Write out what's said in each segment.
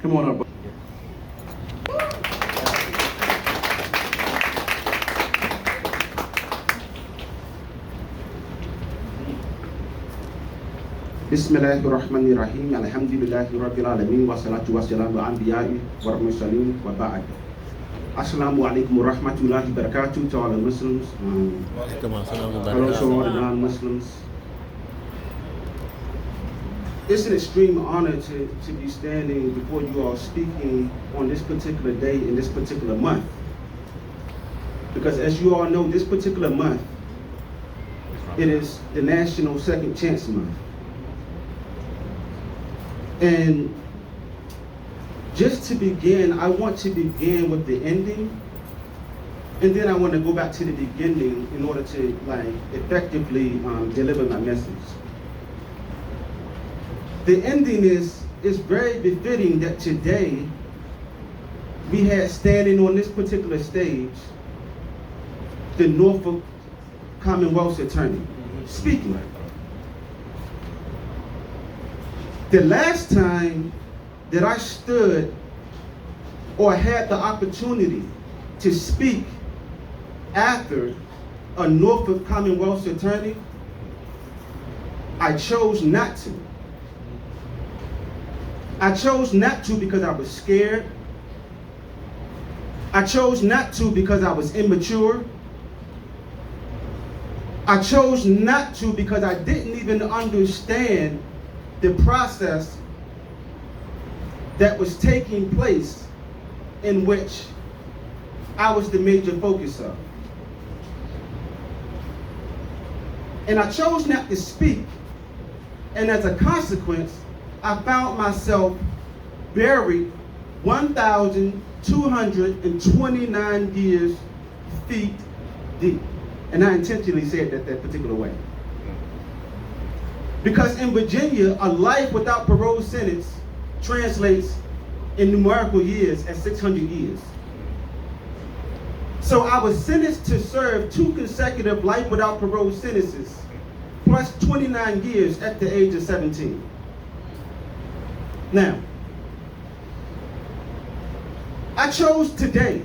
Come on up. Bismillahirrahmanirrahim. Alhamdulillahi Rabbil Alamin. Wassalatu wassalamu ala anbiya'i wa mursalin wa ba'd. Assalamu alaikum wa rahmatullahi wa barakatuh to all the Muslims. Hello to all the non-Muslims. It's an extreme honor to be standing before you all speaking on this particular day in this particular month. Because as you all know, this particular month, it is the National Second Chance Month. And just to begin, I want to begin with the ending, and then I want to go back to the beginning in order to effectively deliver my message. The ending is very befitting that today we had standing on this particular stage the Norfolk Commonwealth's attorney speaking. The last time that I stood or had the opportunity to speak after a Norfolk Commonwealth's attorney, I chose not to. I chose not to because I was scared. I chose not to because I was immature. I chose not to because I didn't even understand the process that was taking place in which I was the major focus of. And I chose not to speak, and as a consequence, I found myself buried 1,229 feet deep. And I intentionally said that particular way. Because in Virginia, a life without parole sentence translates in numerical years as 600 years. So I was sentenced to serve 2 consecutive life without parole sentences, plus 29 years at the age of 17. Now, I chose today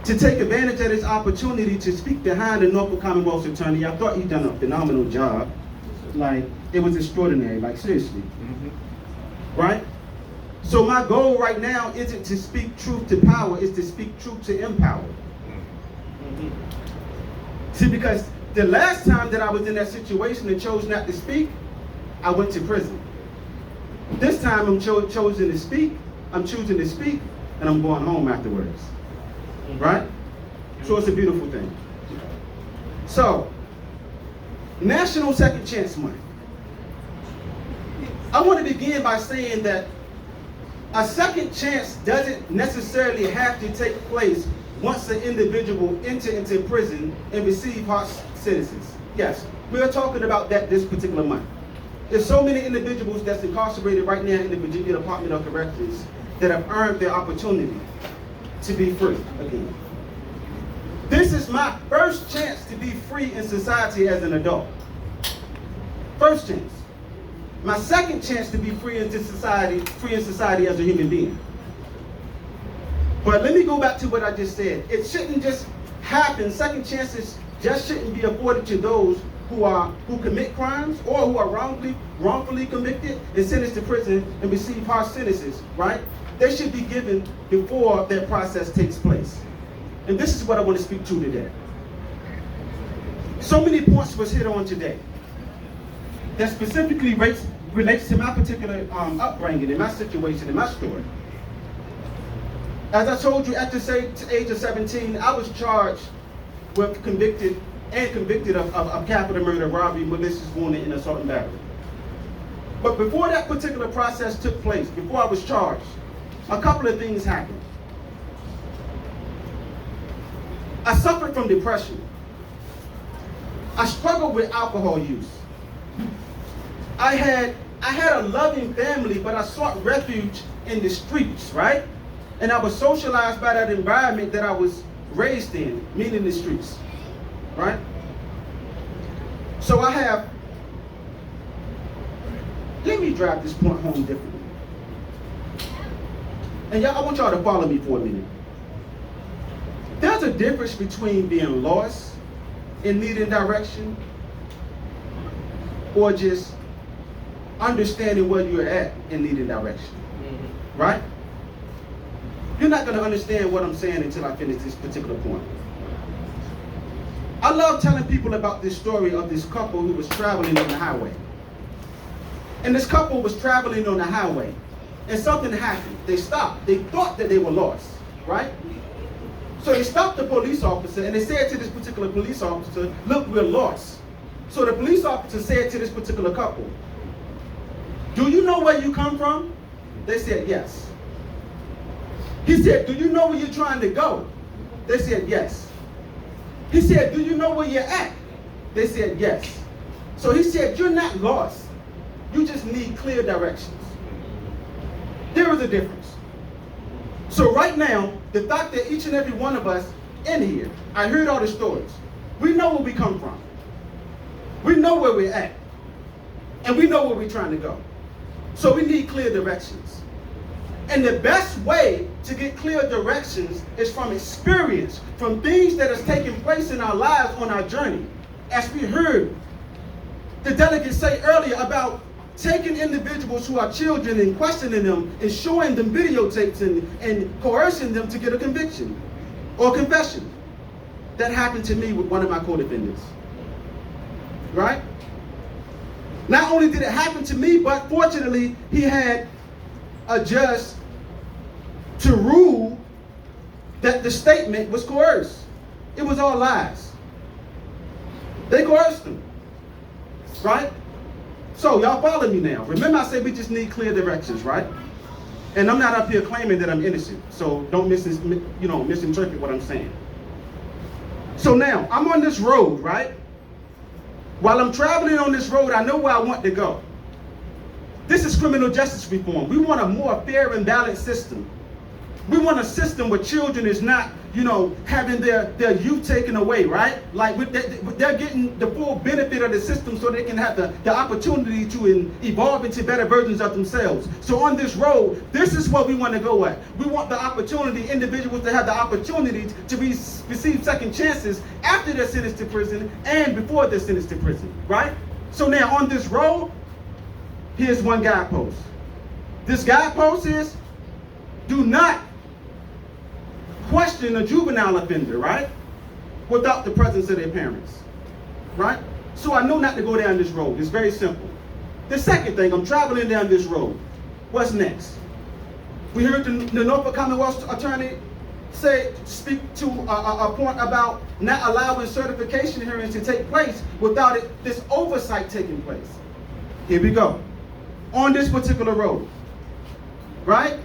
to take advantage of this opportunity to speak behind the Norfolk Commonwealth's attorney. I thought he'd done a phenomenal job. It was extraordinary, seriously. Right? So my goal right now isn't to speak truth to power, it's to speak truth to empower. See, because the last time that I was in that situation and chose not to speak, I went to prison. This time I'm choosing to speak, and I'm going home afterwards. Right? So it's a beautiful thing. So, National Second Chance Month. I want to begin by saying that a second chance doesn't necessarily have to take place once an individual enters into prison and receives harsh sentences. Yes, we are talking about that this particular month. There's so many individuals that's incarcerated right now in the Virginia Department of Corrections that have earned their opportunity to be free again. This is my first chance to be free in society as an adult. First chance. My second chance to be free in society as a human being. But let me go back to what I just said. It shouldn't just happen. Second chances just shouldn't be afforded to those who commit crimes or who are wrongfully convicted and sentenced to prison and receive harsh sentences, right? They should be given before that process takes place. And this is what I want to speak to today. So many points was hit on today that specifically relates to my particular upbringing, and my situation, and my story. As I told you, at the age of 17, I was charged with convicted of capital murder, robbery, malicious wounding, and assault and battery. But before that particular process took place, before I was charged, a couple of things happened. I suffered from depression. I struggled with alcohol use. I had a loving family, but I sought refuge in the streets, right? And I was socialized by that environment that I was raised in, meaning the streets, right? So let me drive this point home differently. And y'all, I want y'all to follow me for a minute. There's a difference between being lost and needing direction, or just understanding where you're at and needing direction. Mm-hmm. Right? You're not going to understand what I'm saying until I finish this particular point. I love telling people about this story of this couple who was traveling on the highway. And this couple was traveling on the highway, and something happened. They stopped. They thought that they were lost, right? So they stopped the police officer, and they said to this particular police officer, look, we're lost. So the police officer said to this particular couple, do you know where you come from? They said, yes. He said, do you know where you're trying to go? They said, yes. He said, do you know where you're at? They said, yes. So he said, you're not lost. You just need clear directions. There is a difference. So right now, the fact that each and every one of us in here, I heard all the stories. We know where we come from. We know where we're at. And we know where we're trying to go. So we need clear directions. And the best way to get clear directions is from experience, from things that has taken place in our lives on our journey. As we heard the delegates say earlier about taking individuals who are children and questioning them and showing them videotapes and coercing them to get a conviction or confession. That happened to me with one of my co-defendants. Right? Not only did it happen to me, but fortunately, he had a judge to rule that the statement was coerced. It was all lies. They coerced him. Right? So y'all follow me now. Remember I said we just need clear directions, right? And I'm not up here claiming that I'm innocent. So don't misinterpret what I'm saying. So now, I'm on this road, right? While I'm traveling on this road, I know where I want to go. This is criminal justice reform. We want a more fair and balanced system. We want a system where children is not, having their youth taken away, right? Like they're getting the full benefit of the system so they can have the opportunity to evolve into better versions of themselves. So on this road, this is what we want to go at. We want the opportunity, individuals to have the opportunity to receive second chances after they're sentenced to prison and before they're sentenced to prison, right? So now on this road, here's one guidepost. This guidepost is, do not question a juvenile offender, right? Without the presence of their parents, right? So I know not to go down this road. It's very simple. The second thing, I'm traveling down this road. What's next? We heard the Norfolk Commonwealth attorney speak to a point about not allowing certification hearings to take place without this oversight taking place. Here we go. On this particular road, right?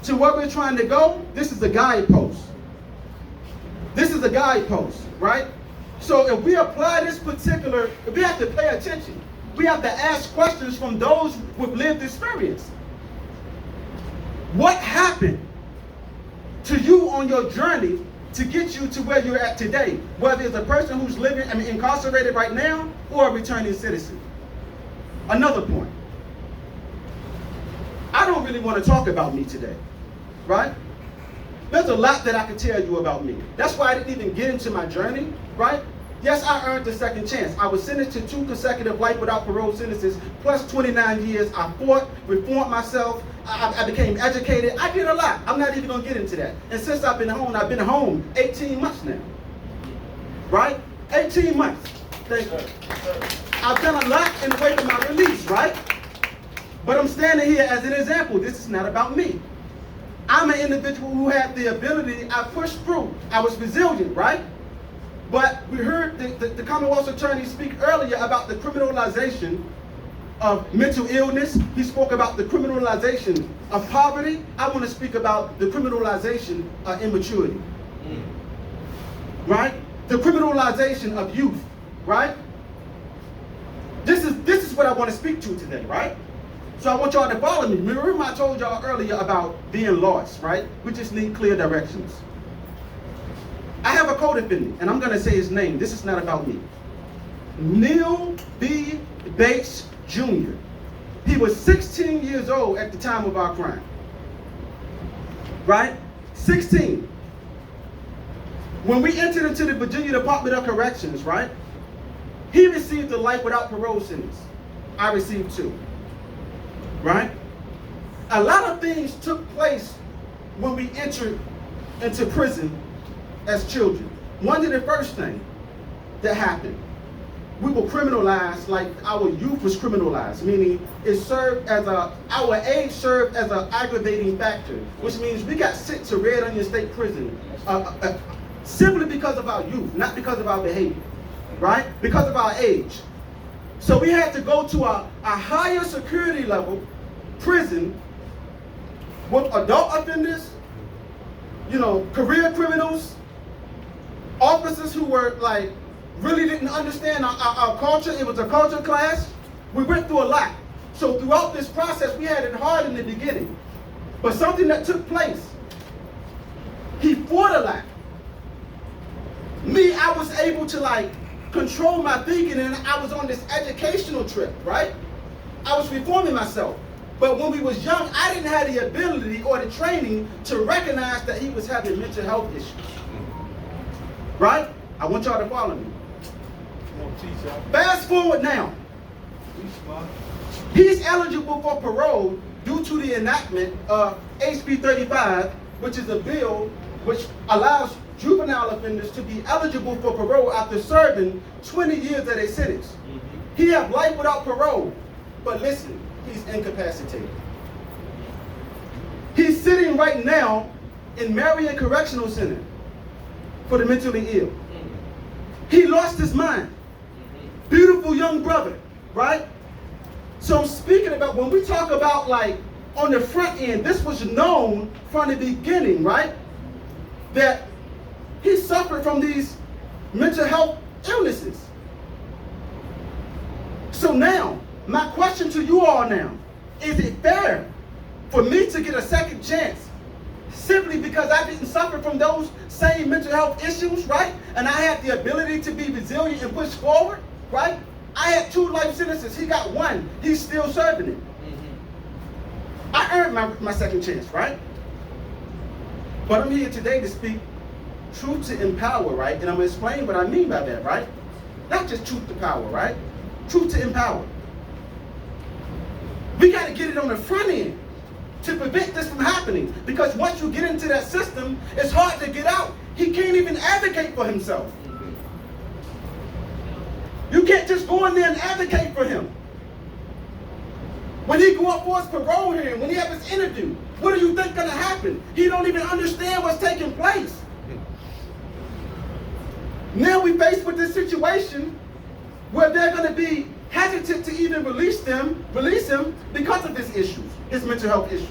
To where we're trying to go, this is the guidepost. This is the guidepost, right? So if we apply this particular, we have to pay attention. We have to ask questions from those with lived experience. What happened to you on your journey to get you to where you're at today? Whether it's a person who's incarcerated right now or a returning citizen. Another point. I don't really want to talk about me today, right? There's a lot that I can tell you about me. That's why I didn't even get into my journey, right? Yes, I earned a second chance. I was sentenced to 2 consecutive life without parole sentences, plus 29 years. I fought, reformed myself. I became educated. I did a lot. I'm not even going to get into that. And since I've been home 18 months now, right? 18 months. Thank you. I've done a lot in the way of my release, right? But I'm standing here as an example. This is not about me. I'm an individual who had the ability, I pushed through. I was resilient, right? But we heard the Commonwealth attorney speak earlier about the criminalization of mental illness. He spoke about the criminalization of poverty. I want to speak about the criminalization of immaturity. Right? The criminalization of youth, right? This is what I want to speak to today, right? So I want y'all to follow me. Remember I told y'all earlier about being lost, right? We just need clear directions. I have a co-defendant, and I'm going to say his name. This is not about me. Neil B. Bates Jr. He was 16 years old at the time of our crime. right? 16. When we entered into the Virginia Department of Corrections, right? He received a life without parole sentence. I received 2. Right? A lot of things took place when we entered into prison as children. One of the first thing that happened, we were criminalized, like our youth was criminalized, meaning it served as our age served as an aggravating factor, which means we got sent to Red Onion State Prison simply because of our youth, not because of our behavior, right? Because of our age. So we had to go to a higher security level prison with adult offenders, career criminals, officers who were like, really didn't understand our culture. It was a culture clash. We went through a lot. So throughout this process, we had it hard in the beginning. But something that took place, he fought a lot. Me, I was able to control my thinking, and I was on this educational trip, right? I was reforming myself. But when we was young, I didn't have the ability or the training to recognize that he was having mental health issues. Right? I want y'all to follow me. Fast forward now. He's eligible for parole due to the enactment of HB 35, which is a bill which allows juvenile offenders to be eligible for parole after serving 20 years of their sentence. He has life without parole, but listen, he's incapacitated. He's sitting right now in Marion Correctional Center for the mentally ill. He lost his mind. Beautiful young brother, right? So I'm speaking about, when we talk about on the front end, this was known from the beginning, right? That he suffered from these mental health illnesses. So now, my question to you all now, is it fair for me to get a second chance simply because I didn't suffer from those same mental health issues, right? And I had the ability to be resilient and push forward, right? I had 2 life sentences. He got 1. He's still serving it. I earned my second chance, right? But I'm here today to speak truth to empower, right? And I'm going to explain what I mean by that, right? Not just truth to power, right? Truth to empower. We got to get it on the front end to prevent this from happening. Because once you get into that system, it's hard to get out. He can't even advocate for himself. You can't just go in there and advocate for him. When he go up for his parole hearing, when he have his interview, what do you think gonna happen? He don't even understand what's taking place. Now we faced with this situation where they're gonna be hesitant to even release him because of his issues, his mental health issues.